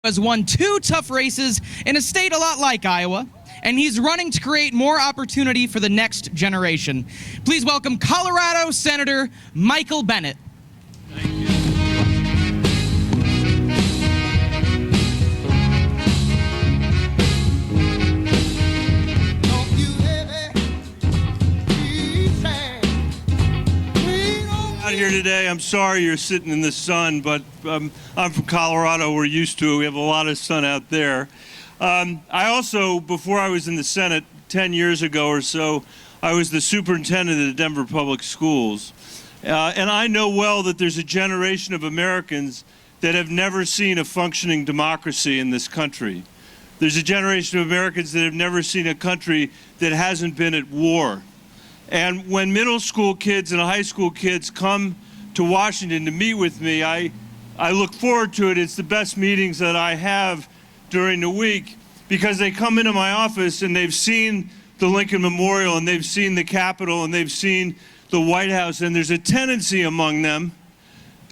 has won 2 tough races in a state a lot like Iowa, and he's running to create more opportunity for the next generation. Please welcome Colorado Senator Michael Bennet. Thank you. Out here today, I'm sorry you're sitting in the sun, but I'm from Colorado. We're used to it. We have a lot of sun out there. I also, before I was in the Senate 10 years ago or so, I was the superintendent of the Denver Public Schools. And I know well that there's a generation of Americans that have never seen a functioning democracy in this country. There's a generation of Americans that have never seen a country that hasn't been at war. And when middle school kids and high school kids come to Washington to meet with me, I look forward to it. It's the best meetings that I have during the week, because they come into my office and they've seen the Lincoln Memorial and they've seen the Capitol and they've seen the White House, and there's a tendency among them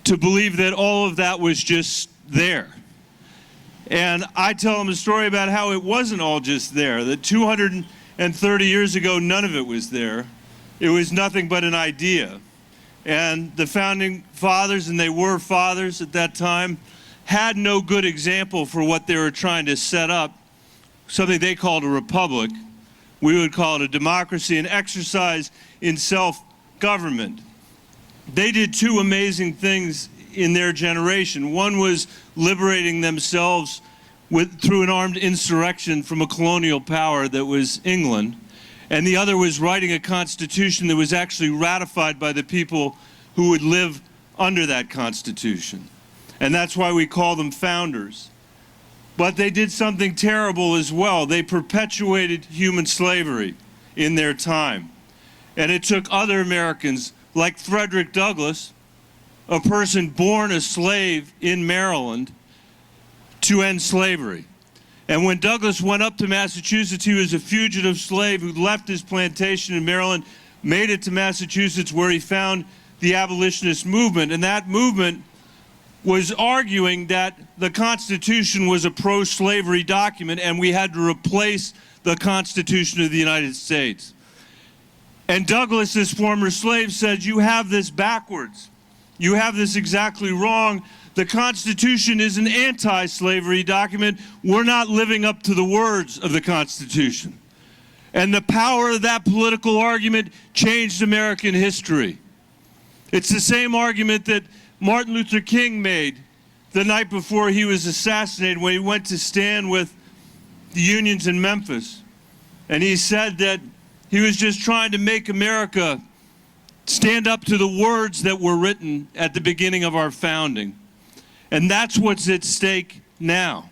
to believe that all of that was just there. And I tell them a story about how it wasn't all just there, that 230 years ago, none of it was there. It was nothing but an idea. And the founding fathers, and they were fathers at that time, had no good example for what they were trying to set up, something they called a republic. We would call it a democracy, an exercise in self-government. They did 2 amazing things in their generation. One was liberating themselves through an armed insurrection from a colonial power that was England. And the other was writing a constitution that was actually ratified by the people who would live under that constitution. And that's why we call them founders. But they did something terrible as well. They perpetuated human slavery in their time. And it took other Americans, like Frederick Douglass, a person born a slave in Maryland, to end slavery. And when Douglass went up to Massachusetts, he was a fugitive slave who left his plantation in Maryland, made it to Massachusetts, where he found the abolitionist movement. And that movement was arguing that the Constitution was a pro-slavery document and we had to replace the Constitution of the United States. And Douglass, this former slave, said, "You have this backwards. You have this exactly wrong. The Constitution is an anti-slavery document. We're not living up to the words of the Constitution." And the power of that political argument changed American history. It's the same argument that Martin Luther King made the night before he was assassinated, when he went to stand with the unions in Memphis. And he said that he was just trying to make America stand up to the words that were written at the beginning of our founding. And that's what's at stake now.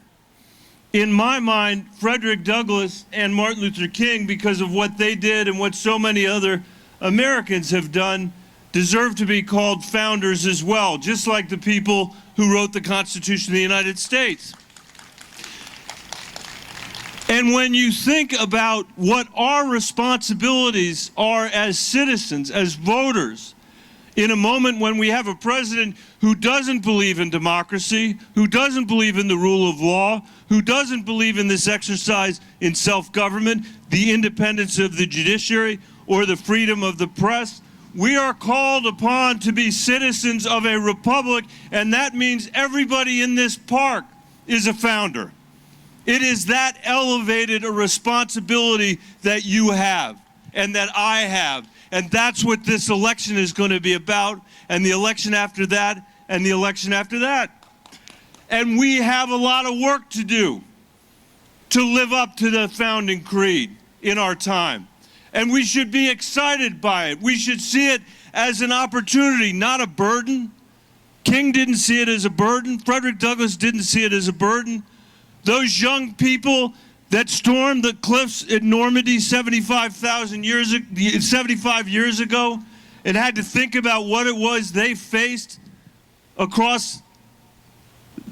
In my mind, Frederick Douglass and Martin Luther King, because of what they did and what so many other Americans have done, deserve to be called founders as well, just like the people who wrote the Constitution of the United States. And when you think about what our responsibilities are as citizens, as voters, in a moment when we have a president who doesn't believe in democracy, who doesn't believe in the rule of law, who doesn't believe in this exercise in self-government, the independence of the judiciary, or the freedom of the press, we are called upon to be citizens of a republic, and that means everybody in this park is a founder. It is that elevated a responsibility that you have and that I have. And that's what this election is going to be about, and the election after that, and the election after that. And we have a lot of work to do to live up to the founding creed in our time. And we should be excited by it. We should see it as an opportunity, not a burden. King didn't see it as a burden. Frederick Douglass didn't see it as a burden. Those young people that stormed the cliffs at Normandy 75 years ago and had to think about what it was they faced across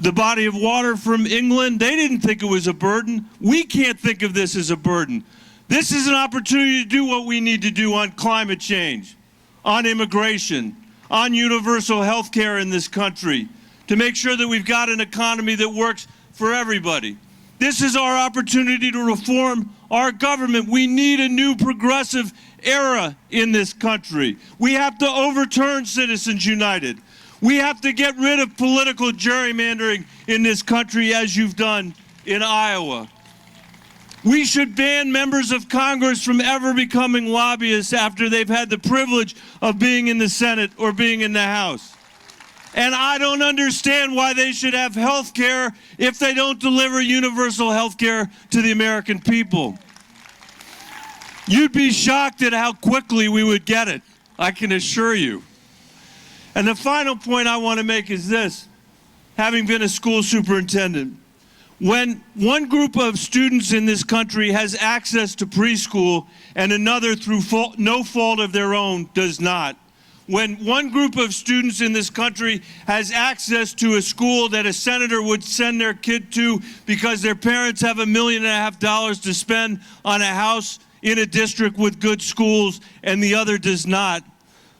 the body of water from England, they didn't think it was a burden. We can't think of this as a burden. This is an opportunity to do what we need to do on climate change, on immigration, on universal health care in this country, to make sure that we've got an economy that works for everybody. This is our opportunity to reform our government. We need a new progressive era in this country. We have to overturn Citizens United. We have to get rid of political gerrymandering in this country, as you've done in Iowa. We should ban members of Congress from ever becoming lobbyists after they've had the privilege of being in the Senate or being in the House. And I don't understand why they should have health care if they don't deliver universal health care to the American people. You'd be shocked at how quickly we would get it, I can assure you. And the final point I want to make is this, having been a school superintendent. When one group of students in this country has access to preschool and another through no fault of their own does not, when one group of students in this country has access to a school that a senator would send their kid to because their parents have $1.5 million to spend on a house in a district with good schools and the other does not,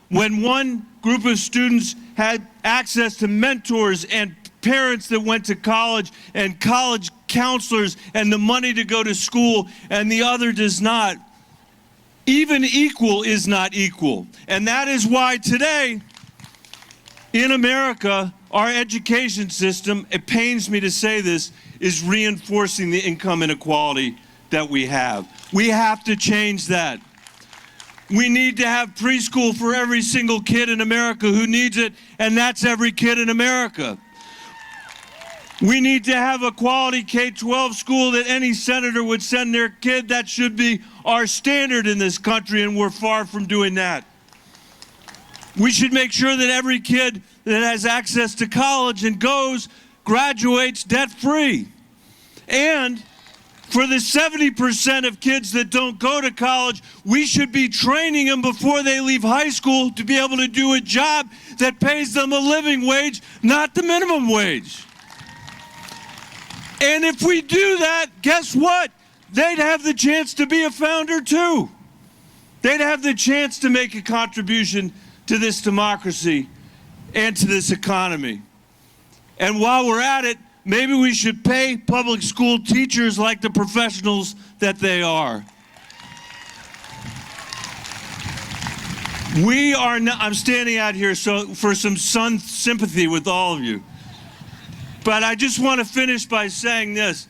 when one group of students had access to mentors and parents that went to college and college counselors and the money to go to school and the other does not, even equal is not equal. And that is why today in America, our education system, it pains me to say this, is reinforcing the income inequality that we have. We have to change that. We need to have preschool for every single kid in America who needs it, and that's every kid in America. We need to have a quality K-12 school that any senator would send their kid. That should be our standard in this country, and we're far from doing that. We should make sure that every kid that has access to college and graduates debt-free. And for the 70% of kids that don't go to college, we should be training them before they leave high school to be able to do a job that pays them a living wage, not the minimum wage. And if we do that, guess what? They'd have the chance to be a founder too. They'd have the chance to make a contribution to this democracy and to this economy. And while we're at it, maybe we should pay public school teachers like the professionals that they are. I'm standing out here for some sympathy with all of you. But I just want to finish by saying this.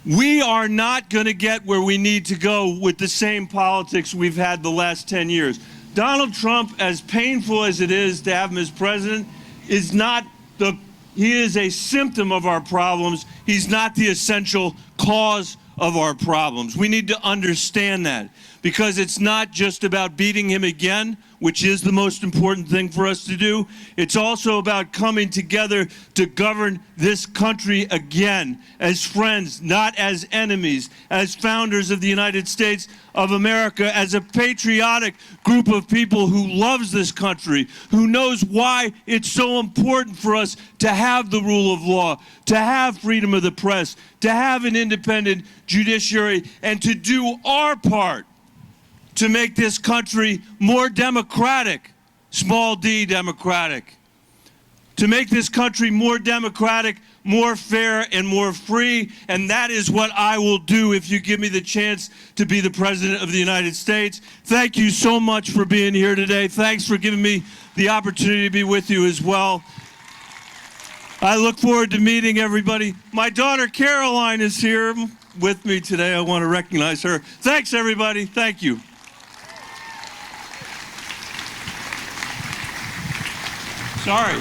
We are not going to get where we need to go with the same politics we've had the last 10 years. Donald Trump, as painful as it is to have him as president, he is a symptom of our problems. He's not the essential cause of our problems. We need to understand that, because it's not just about beating him again, which is the most important thing for us to do. It's also about coming together to govern this country again as friends, not as enemies, as founders of the United States of America, as a patriotic group of people who loves this country, who knows why it's so important for us to have the rule of law, to have freedom of the press, to have an independent judiciary, and to do our part to make this country more democratic, small d democratic, to make this country more democratic, more fair, and more free. And that is what I will do if you give me the chance to be the President of the United States. Thank you so much for being here today. Thanks for giving me the opportunity to be with you as well. I look forward to meeting everybody. My daughter Caroline is here with me today. I want to recognize her. Thanks, everybody. Thank you. Sorry.